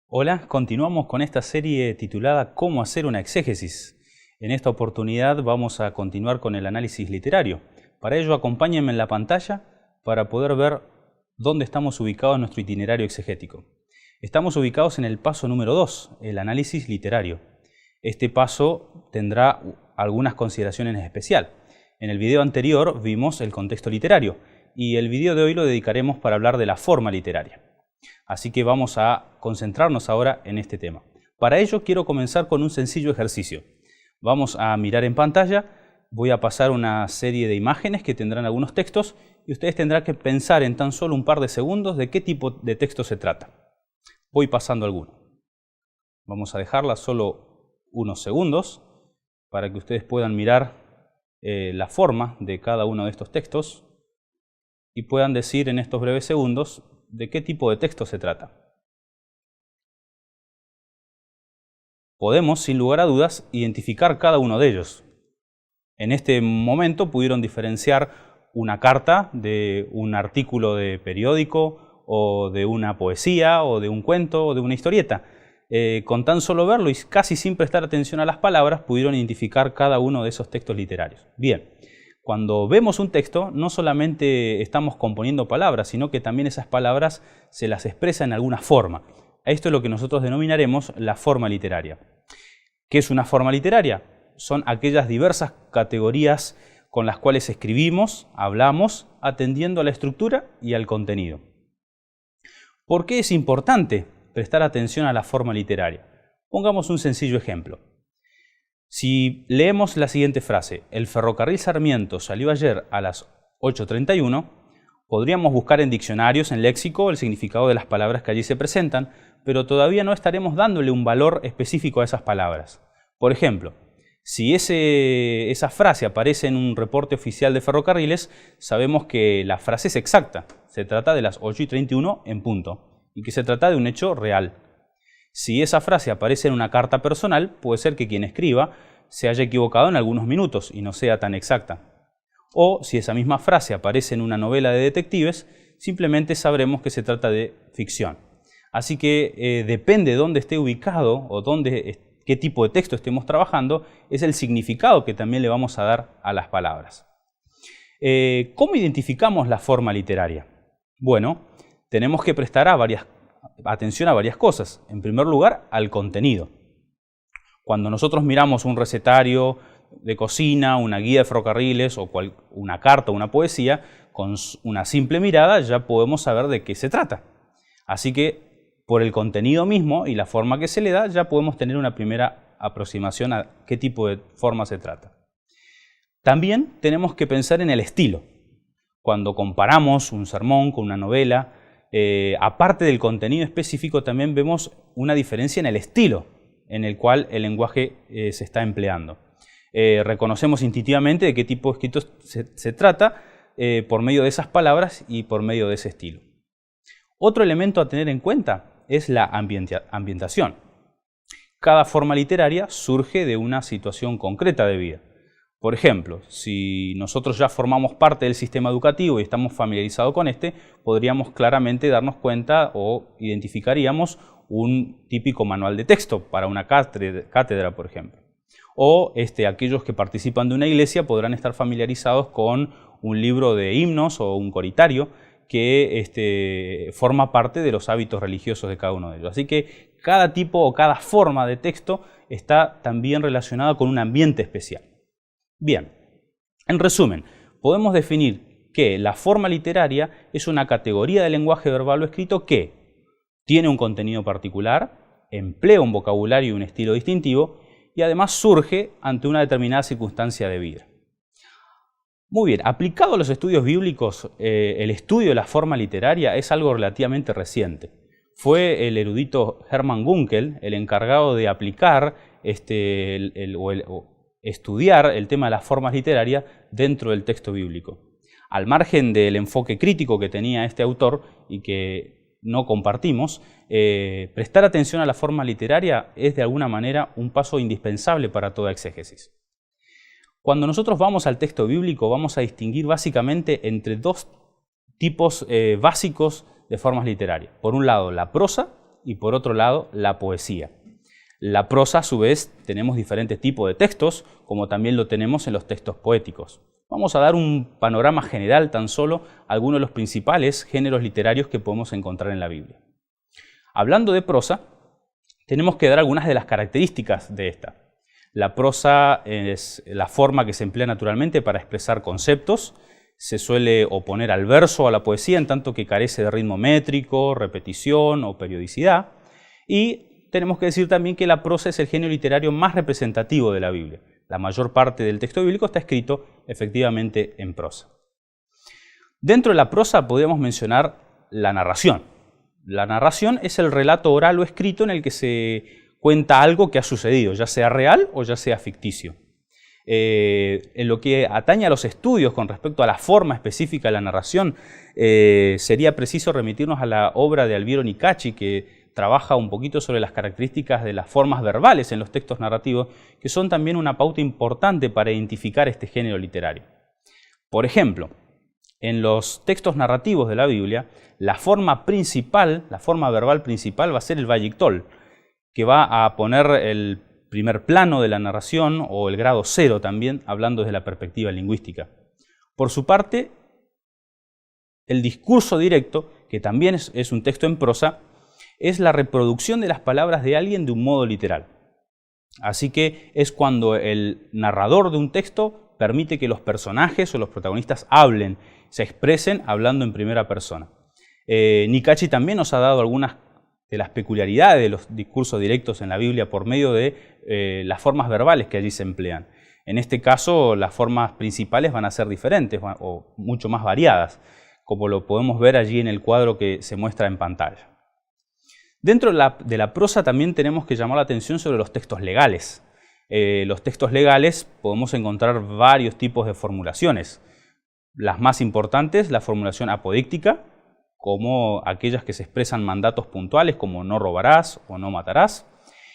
Hola, continuamos con esta serie titulada ¿Cómo hacer una exégesis? En esta oportunidad vamos a continuar con el análisis literario. Para ello acompáñenme en la pantalla para poder ver dónde estamos ubicados en nuestro itinerario exegético. Estamos ubicados en el paso número 2, el análisis literario. Este paso tendrá algunas consideraciones en especial. En el video anterior vimos el contexto literario y el video de hoy lo dedicaremos para hablar de la forma literaria. Así que vamos a concentrarnos ahora en este tema. Para ello quiero comenzar con un sencillo ejercicio. Vamos a mirar en pantalla, voy a pasar una serie de imágenes que tendrán algunos textos y ustedes tendrán que pensar en tan solo un par de segundos de qué tipo de texto se trata. Voy pasando alguno. Vamos a dejarla solo unos segundos para que ustedes puedan mirar la forma de cada uno de estos textos y puedan decir en estos breves segundos de qué tipo de texto se trata. Podemos, sin lugar a dudas, identificar cada uno de ellos. En este momento pudieron diferenciar una carta de un artículo de periódico, o de una poesía, o de un cuento, o de una historieta. Con tan solo verlo y casi sin prestar atención a las palabras, pudieron identificar cada uno de esos textos literarios. Bien. Cuando vemos un texto, no solamente estamos componiendo palabras, sino que también esas palabras se las expresa en alguna forma. Esto es lo que nosotros denominaremos la forma literaria. ¿Qué es una forma literaria? Son aquellas diversas categorías con las cuales escribimos, hablamos, atendiendo a la estructura y al contenido. ¿Por qué es importante prestar atención a la forma literaria? Pongamos un sencillo ejemplo. Si leemos la siguiente frase, el ferrocarril Sarmiento salió ayer a las 8:31, podríamos buscar en diccionarios, en léxico, el significado de las palabras que allí se presentan, pero todavía no estaremos dándole un valor específico a esas palabras. Por ejemplo, si esa frase aparece en un reporte oficial de ferrocarriles, sabemos que la frase es exacta, se trata de las 8:31 en punto, y que se trata de un hecho real. Si esa frase aparece en una carta personal, puede ser que quien escriba se haya equivocado en algunos minutos y no sea tan exacta. O si esa misma frase aparece en una novela de detectives, simplemente sabremos que se trata de ficción. Así que depende de dónde esté ubicado o qué tipo de texto estemos trabajando, es el significado que también le vamos a dar a las palabras. ¿Cómo identificamos la forma literaria? Bueno, tenemos que prestar atención a varias cosas. En primer lugar, al contenido. Cuando nosotros miramos un recetario de cocina, una guía de ferrocarriles o una carta o una poesía, con una simple mirada ya podemos saber de qué se trata. Así que por el contenido mismo y la forma que se le da ya podemos tener una primera aproximación a qué tipo de forma se trata. También tenemos que pensar en el estilo. Cuando comparamos un sermón con una novela, aparte del contenido específico, también vemos una diferencia en el estilo en el cual el lenguaje se está empleando. Reconocemos instintivamente de qué tipo de escrito se trata por medio de esas palabras y por medio de ese estilo. Otro elemento a tener en cuenta es la ambientación. Cada forma literaria surge de una situación concreta de vida. Por ejemplo, si nosotros ya formamos parte del sistema educativo y estamos familiarizados con podríamos claramente darnos cuenta o identificaríamos un típico manual de texto para una cátedra, por ejemplo. O aquellos que participan de una iglesia podrán estar familiarizados con un libro de himnos o un coritario que forma parte de los hábitos religiosos de cada uno de ellos. Así que cada tipo o cada forma de texto está también relacionada con un ambiente especial. Bien, en resumen, podemos definir que la forma literaria es una categoría de lenguaje verbal o escrito que tiene un contenido particular, emplea un vocabulario y un estilo distintivo y además surge ante una determinada circunstancia de vida. Muy bien, aplicado a los estudios bíblicos, el estudio de la forma literaria es algo relativamente reciente. Fue el erudito Hermann Gunkel el encargado de aplicar estudiar el tema de las formas literarias dentro del texto bíblico. Al margen del enfoque crítico que tenía este autor y que no compartimos, prestar atención a la forma literaria es de alguna manera un paso indispensable para toda exégesis. Cuando nosotros vamos al texto bíblico vamos a distinguir básicamente entre dos tipos básicos de formas literarias. Por un lado la prosa y por otro lado la poesía. La prosa, a su vez, tenemos diferentes tipos de textos, como también lo tenemos en los textos poéticos. Vamos a dar un panorama general tan solo a algunos de los principales géneros literarios que podemos encontrar en la Biblia. Hablando de prosa, tenemos que dar algunas de las características de esta. La prosa es la forma que se emplea naturalmente para expresar conceptos. Se suele oponer al verso o a la poesía en tanto que carece de ritmo métrico, repetición o periodicidad. Y tenemos que decir también que la prosa es el género literario más representativo de la Biblia. La mayor parte del texto bíblico está escrito efectivamente en prosa. Dentro de la prosa podemos mencionar la narración. La narración es el relato oral o escrito en el que se cuenta algo que ha sucedido, ya sea real o ya sea ficticio. En lo que atañe a los estudios con respecto a la forma específica de la narración, sería preciso remitirnos a la obra de Alviero Nicacci, que trabaja un poquito sobre las características de las formas verbales en los textos narrativos, que son también una pauta importante para identificar este género literario. Por ejemplo, en los textos narrativos de la Biblia, la forma verbal principal va a ser el vayictol, que va a poner el primer plano de la narración o el grado cero también, hablando desde la perspectiva lingüística. Por su parte, el discurso directo, que también es un texto en prosa, es la reproducción de las palabras de alguien de un modo literal. Así que es cuando el narrador de un texto permite que los personajes o los protagonistas hablen, se expresen hablando en primera persona. Nicacci también nos ha dado algunas de las peculiaridades de los discursos directos en la Biblia por medio de las formas verbales que allí se emplean. En este caso, las formas principales van a ser diferentes o mucho más variadas, como lo podemos ver allí en el cuadro que se muestra en pantalla. Dentro de la prosa también tenemos que llamar la atención sobre los textos legales. Los textos legales podemos encontrar varios tipos de formulaciones. Las más importantes, la formulación apodíctica, como aquellas que se expresan mandatos puntuales como no robarás o no matarás.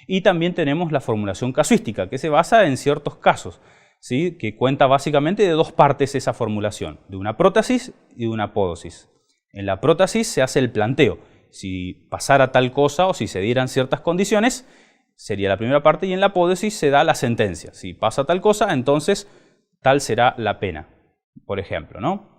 Y también tenemos la formulación casuística, que se basa en ciertos casos, ¿sí? Que cuenta básicamente de dos partes esa formulación, de una prótesis y de una apódosis. En la prótesis se hace el planteo. Si pasara tal cosa o si se dieran ciertas condiciones, sería la primera parte, y en la apódosis se da la sentencia. Si pasa tal cosa, entonces tal será la pena, por ejemplo, ¿no?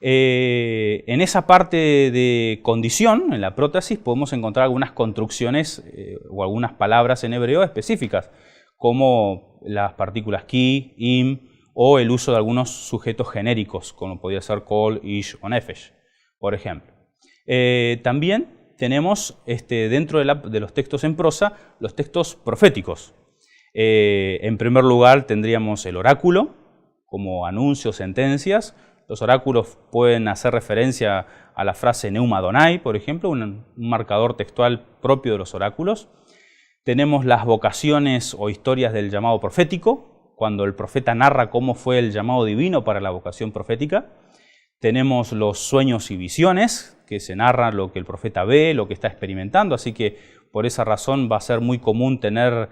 En esa parte de condición, en la prótesis, podemos encontrar algunas construcciones o algunas palabras en hebreo específicas, como las partículas ki, im, o el uso de algunos sujetos genéricos, como podría ser kol, ish o nefesh, por ejemplo. También tenemos dentro de los textos en prosa, los textos proféticos. En primer lugar tendríamos el oráculo, como anuncios, sentencias. Los oráculos pueden hacer referencia a la frase Neuma Adonai, por ejemplo, un marcador textual propio de los oráculos. Tenemos las vocaciones o historias del llamado profético, cuando el profeta narra cómo fue el llamado divino para la vocación profética. Tenemos los sueños y visiones, que se narra lo que el profeta ve, lo que está experimentando, así que por esa razón va a ser muy común tener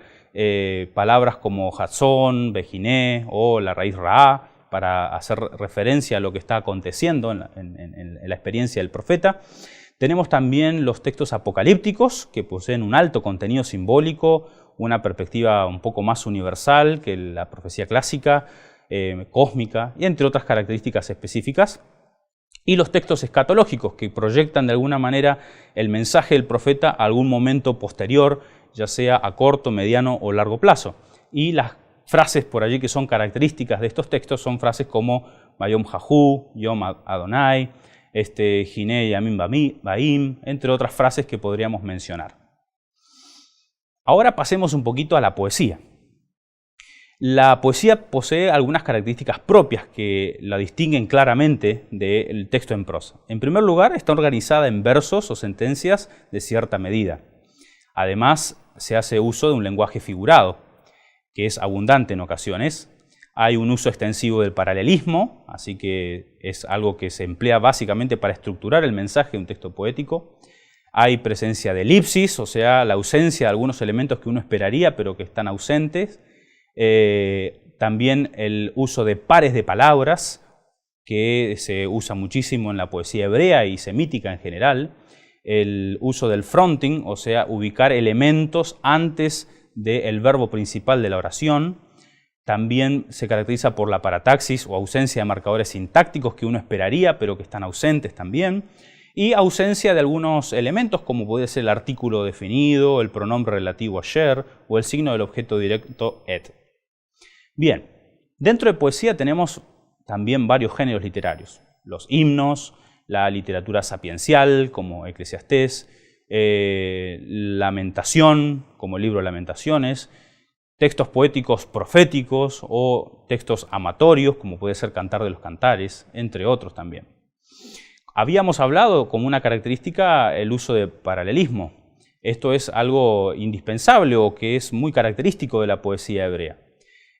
palabras como Hatzón, Bejiné o la raíz Ra, para hacer referencia a lo que está aconteciendo en la experiencia del profeta. Tenemos también los textos apocalípticos, que poseen un alto contenido simbólico, una perspectiva un poco más universal que la profecía clásica, cósmica, y entre otras características específicas. Y los textos escatológicos, que proyectan de alguna manera el mensaje del profeta a algún momento posterior, ya sea a corto, mediano o largo plazo. Y las frases por allí que son características de estos textos son frases como Bayom Jahu, Yom Adonai, Hiné Yamim Baim, entre otras frases que podríamos mencionar. Ahora pasemos un poquito a la poesía. La poesía posee algunas características propias que la distinguen claramente del texto en prosa. En primer lugar, está organizada en versos o sentencias de cierta medida. Además, se hace uso de un lenguaje figurado, que es abundante en ocasiones. Hay un uso extensivo del paralelismo, así que es algo que se emplea básicamente para estructurar el mensaje de un texto poético. Hay presencia de elipsis, o sea, la ausencia de algunos elementos que uno esperaría, pero que están ausentes. También el uso de pares de palabras, que se usa muchísimo en la poesía hebrea y semítica en general. el uso del fronting, o sea, ubicar elementos antes del verbo principal de la oración. También se caracteriza por la parataxis o ausencia de marcadores sintácticos que uno esperaría, pero que están ausentes también. Y ausencia de algunos elementos, como puede ser el artículo definido, el pronombre relativo ayer o el signo del objeto directo et. Bien, dentro de poesía tenemos también varios géneros literarios. Los himnos, la literatura sapiencial, como Eclesiastés, lamentación, como el libro de Lamentaciones, textos poéticos proféticos o textos amatorios, como puede ser Cantar de los Cantares, entre otros también. Habíamos hablado como una característica el uso de paralelismo. Esto es algo indispensable o que es muy característico de la poesía hebrea.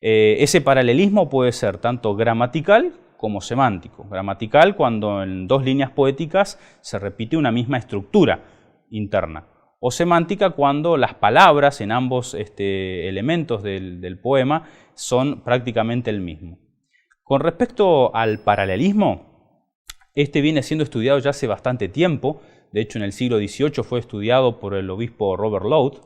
Ese paralelismo puede ser tanto gramatical como semántico. Gramatical cuando en dos líneas poéticas se repite una misma estructura interna. O semántica cuando las palabras en ambos elementos del poema son prácticamente el mismo. Con respecto al paralelismo, este viene siendo estudiado ya hace bastante tiempo. De hecho, en el siglo XVIII fue estudiado por el obispo Robert Lowth,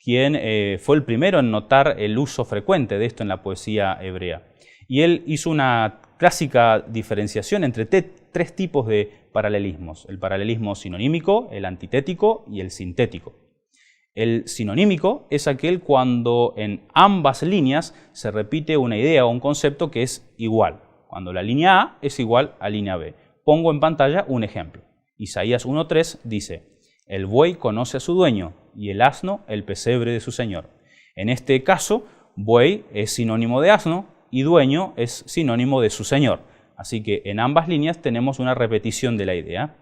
quien fue el primero en notar el uso frecuente de esto en la poesía hebrea. Y él hizo una clásica diferenciación entre tres tipos de paralelismos: el paralelismo sinonímico, el antitético y el sintético. El sinonímico es aquel cuando en ambas líneas se repite una idea o un concepto que es igual, cuando la línea A es igual a línea B. Pongo en pantalla un ejemplo. Isaías 1:3 dice: el buey conoce a su dueño y el asno el pesebre de su señor. En este caso, buey es sinónimo de asno y dueño es sinónimo de su señor. Así que en ambas líneas tenemos una repetición de la idea.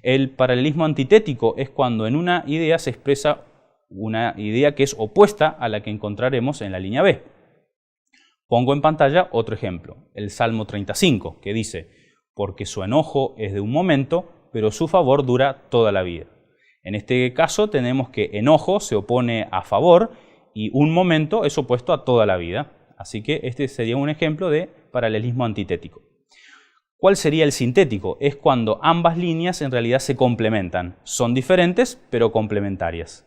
El paralelismo antitético es cuando en una idea se expresa una idea que es opuesta a la que encontraremos en la línea B. Pongo en pantalla otro ejemplo, el Salmo 35, que dice: porque su enojo es de un momento, pero su favor dura toda la vida. En este caso tenemos que enojo se opone a favor y un momento es opuesto a toda la vida. Así que este sería un ejemplo de paralelismo antitético. ¿Cuál sería el sintético? Es cuando ambas líneas en realidad se complementan. Son diferentes, pero complementarias.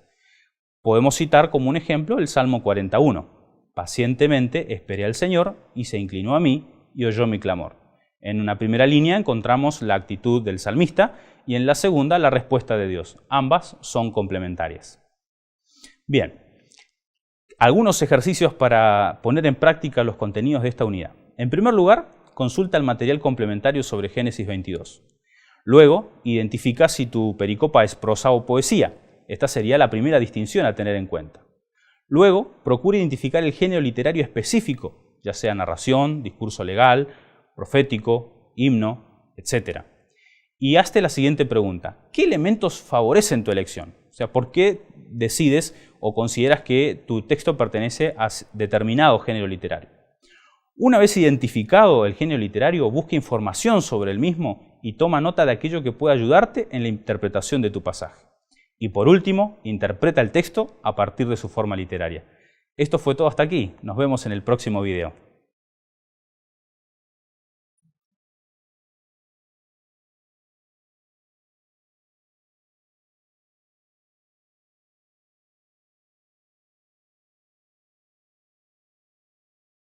Podemos citar como un ejemplo el Salmo 41. Pacientemente esperé al Señor y se inclinó a mí y oyó mi clamor. En una primera línea encontramos la actitud del salmista y en la segunda la respuesta de Dios. Ambas son complementarias. Bien, algunos ejercicios para poner en práctica los contenidos de esta unidad. En primer lugar, consulta el material complementario sobre Génesis 22. Luego, identifica si tu pericopa es prosa o poesía. Esta sería la primera distinción a tener en cuenta. Luego, procura identificar el género literario específico, ya sea narración, discurso legal, profético, himno, etc. Y hazte la siguiente pregunta: ¿qué elementos favorecen tu elección? O sea, ¿por qué decides o consideras que tu texto pertenece a determinado género literario? Una vez identificado el género literario, busca información sobre el mismo y toma nota de aquello que pueda ayudarte en la interpretación de tu pasaje. Y por último, interpreta el texto a partir de su forma literaria. Esto fue todo hasta aquí. Nos vemos en el próximo video.